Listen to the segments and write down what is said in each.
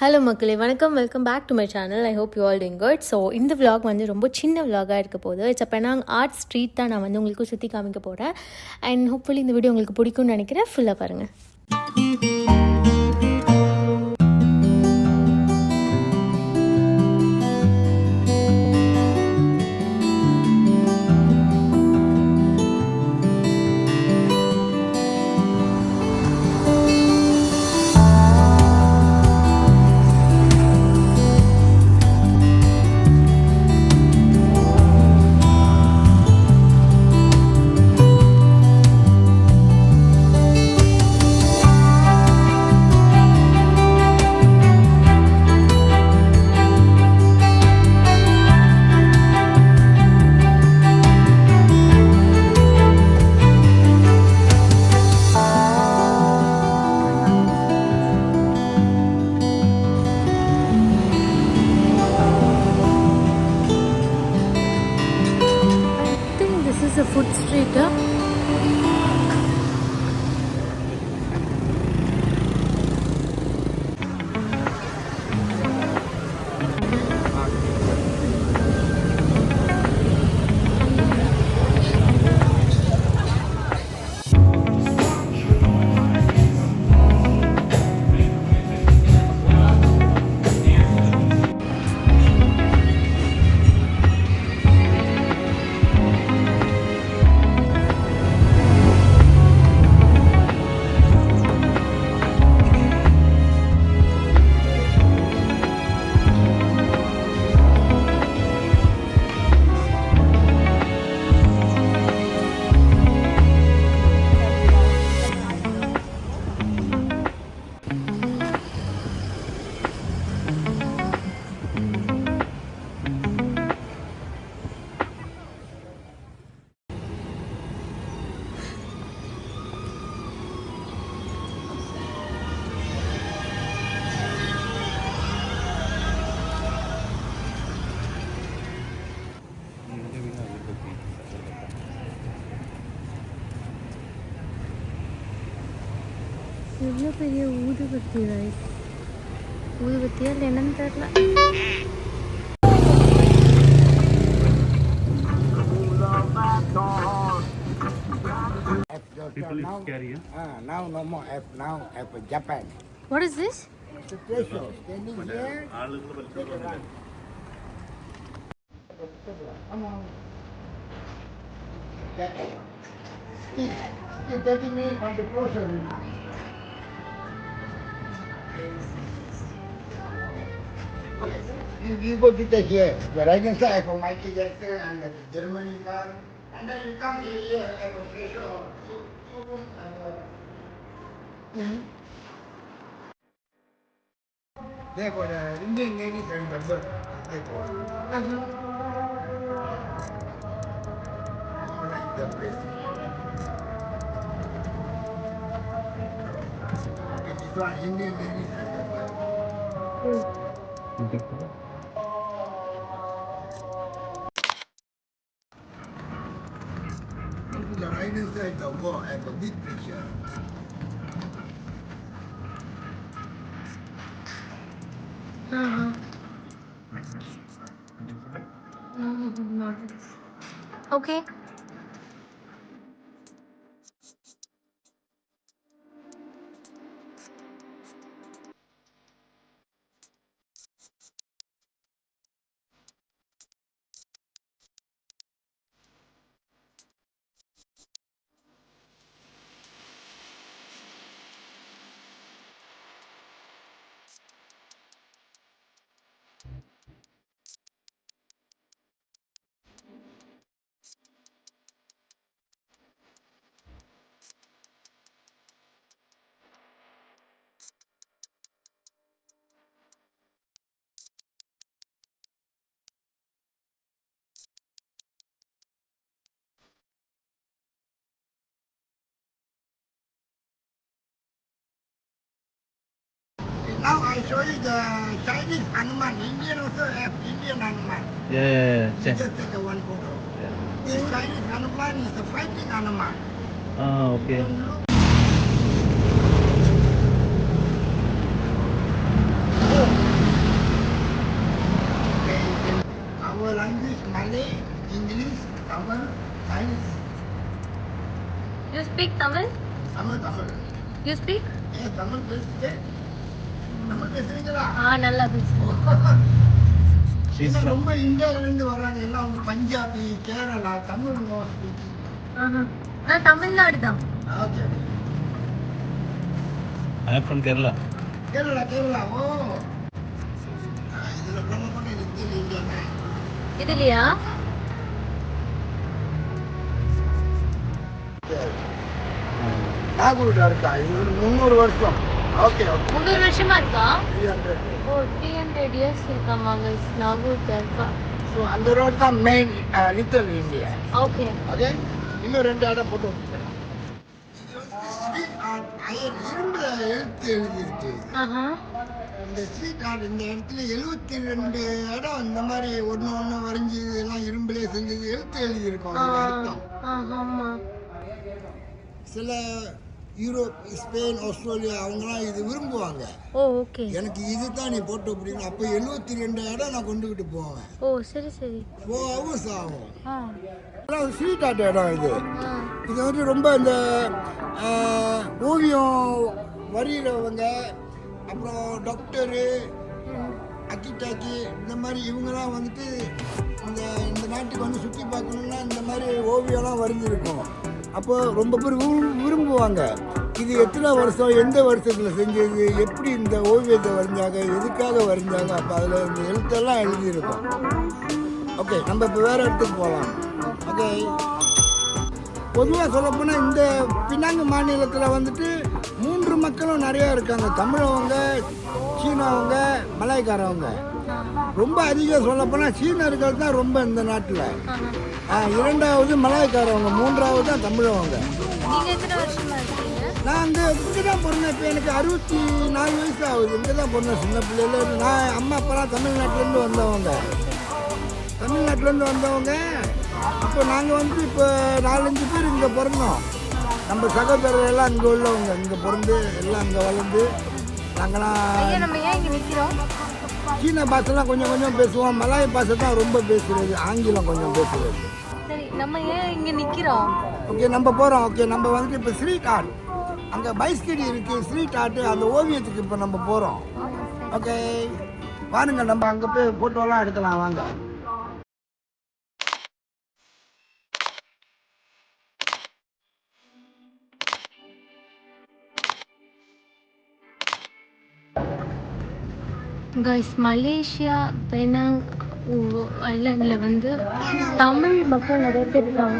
Hello மக்களே, வணக்கம். Welcome back to my channel. I hope you all doing good. So இந்த vlog வந்து ரொம்ப சின்ன விலாகாக இருக்க போகுது. இட்ஸ் பெனாங் ஆர்ட் ஸ்ட்ரீட் தான் நான் வந்து உங்களுக்கு சுற்றி காமிக்க போகிறேன். அண்ட் ஹோப்ஃபுல்லி இந்த வீடியோ உங்களுக்கு பிடிக்கும்னு நினைக்கிறேன். ஃபுல்லாக பாருங்கள். This is a food street. எவ்வளோ பெரிய ஊதுபத்தி ரைஸ். ஊதுபத்தியா இல்லை என்னன்னு தெரியல. People is scary, huh? Now no more F. Now F Japan. What is this? It's a treasure. Standing here. Come on. Keep taking me on the closer. You go to take here. But I can say for Michael Jackson and the Germany car. And then you come here and a treasure. They got a Indian Navy and the bird. They got the place. It is one Indian Navy and the bird. The right inside the wall have a big picture. Okay. Now I show you the Chinese Hanuman. Indian also have Indian Hanuman. Yeah. You just take a one photo. This Chinese Hanuman is the fighting Hanuman. Ah, okay. Oh, speak Tamil? Tamil. You speak? Tamil பேசுறீங்க? தமிழ் பேசுறீங்களா? நல்லா பேசுறேன். இன்னும் ரொம்ப இந்தியாவிலேருந்து வர்றாங்க எல்லாம் வந்து பஞ்சாபி, கேரளா, தமிழ் மோஸ்ட்லி. நான் தமிழ்நாடு தான். Okay. I am from Kerala. Kerala. Oh. இதுல நம்ம பண்ண லிட்டில் இந்தியா. இதுலையா? நாகூர்ல இருக்கா? இது 300 வருஷம். ஓகே. 300 வருஷமா இருக்கா? 300. ஓ 300 இயர்ஸ் இருக்காமா guys, நாகூர் தர்கா. ஸோ அந்த ரோட் தான் main little India. Okay. Okay. இன்னும் 2 இடம் போட்டு வச்சுக்கலாம். இரும்புல எழுத்து எழுதியிருக்கு. இந்த ஸ்ட்ரீட் ஆர்ட் இந்த இடத்துல 72 இடம் இந்த மாதிரி ஒன்று வரைஞ்சி எல்லாம் இரும்புலேயே செஞ்சது எழுத்து எழுதியிருக்கோம். அர்த்தம் சில யூரோப், ஸ்பெயின், ஆஸ்திரேலியா அவங்களாம் இது விரும்புவாங்க. ஓ ஓகே. எனக்கு இது தான் நீ போட்டு அப்படின்னா அப்போ 72 இடம் நான் கொண்டுக்கிட்டு போவேன். ஓ சரி 4 hours ஆகும். ஸ்ட்ரீட் ஆர்ட் இடம் இது. இது வந்து ரொம்ப இந்த ஓவியம் வரைகிறவங்க, அப்புறம் டாக்டரு, அக்கிட்டாக்கி இந்த மாதிரி இவங்கெல்லாம் வந்துட்டு இந்த நாட்டுக்கு வந்து சுற்றி பார்க்கணுன்னா இந்த மாதிரி ஓவியம்லாம் வரைஞ்சிருக்கும். அப்போ ரொம்ப பேர் விரும்புவாங்க. இது எத்தனை வருஷம், எந்த வருஷத்தில் செஞ்சது, எப்படி இந்த ஓவியத்தை வரைஞ்சாங்க, எதுக்காக வரைஞ்சாங்க, அப்போ அதில் இந்த எழுத்தெல்லாம் எழுதியிருக்கும். ஓகே, நம்ம இப்போ வேறு இடத்துக்கு போகலாம். ஓகே, பொதுவாக சொல்லப்போனால் இந்த பினாங்கு மாநிலத்தில் வந்துட்டு 3 மக்களும் நிறையா இருக்காங்க. தமிழவங்க, சீனாவங்க, மலாய்க்காரவங்க. ரொம்ப அதிகம் சொல்லப்போனால் சீனர்கள் தான் ரொம்ப இந்த நாட்டில். 2வது மலாய்க்காரவங்க, 3வது தான் தமிழவங்க. நான் இங்கே தான் பிறந்தேன். இப்போ எனக்கு 64 வயசு ஆகுது. இங்கே தான் பிறந்தேன் சின்ன பிள்ளையில. நான் அம்மா அப்பாலாம் தமிழ்நாட்டிலேருந்து வந்தவங்க. அப்போ நாங்கள் வந்து இப்போ 4-5 பேர் இங்கே பிறந்தோம். நம்ம சகோதரர் எல்லாம் இங்கே உள்ளவங்க, இங்கே பிறந்து எல்லாம் இங்கே வளர்ந்து நாங்களாம் சீன பாஷைலாம் கொஞ்சம் பேசுவோம். மலாய் பாஷை தான் ரொம்ப பேசுறது, ஆங்கிலம் கொஞ்சம் பேசுறது. சரி, நம்ம ஏன் இங்க நிக்கிறோம்? ஓகே, நம்ம போகிறோம். ஓகே, நம்ம வந்துட்டு இப்போ ஸ்ட்ரீட் ஆர்ட், அங்கே பைஸ்கடி இருக்குது, ஸ்ட்ரீட் ஆர்ட்டு, அந்த ஓவியத்துக்கு இப்போ நம்ம போகிறோம். ஓகே, பாருங்கள், நம்ம அங்கே போய் ஃபோட்டோலாம் எடுக்கலாம். வாங்க. கைஸ், மலேசியா பெனாங் ஐலாண்டில் வந்து தமிழ் மக்கள் நிறைய பேர் இருக்காங்க.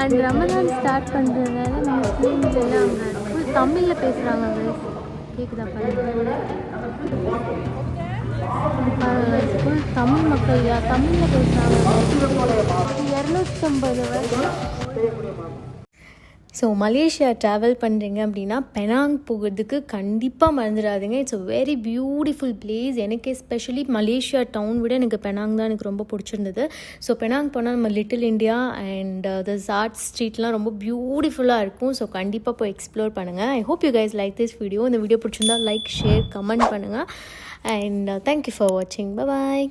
அண்ட் ரமலான் ஸ்டார்ட் பண்ணுறதுனால முஸ்லீம்ஸ் எல்லாம் அங்கே ஃபுல் தமிழில் பேசுகிறாங்க. கைஸ் கேட்குதா பாருங்க, ஃபுல் தமிழ் மக்கள் தமிழில் பேசுகிறாங்க. 250 வருஷம். ஸோ மலேசியா ட்ராவல் பண்ணுறீங்க அப்படின்னா பெனாங் போகிறதுக்கு கண்டிப்பாக மறந்துடாதீங்க. It's a very beautiful place. எனக்கு எஸ்பெஷலி மலேசியா டவுன் விட எனக்கு பெனாங் தான் எனக்கு ரொம்ப பிடிச்சிருந்தது. ஸோ பெனாங் போனால் நம்ம little India and this art ஸ்ட்ரீட்லாம் ரொம்ப பியூட்டிஃபுல்லாக இருக்கும். ஸோ கண்டிப்பாக போய் எக்ஸ்ப்ளோர் பண்ணுங்கள். I hope you guys like this video. இந்த வீடியோ பிடிச்சிருந்தா லைக், ஷேர், கமெண்ட் பண்ணுங்கள். அண்ட் தேங்க்யூ ஃபார் வாட்சிங். பாய்.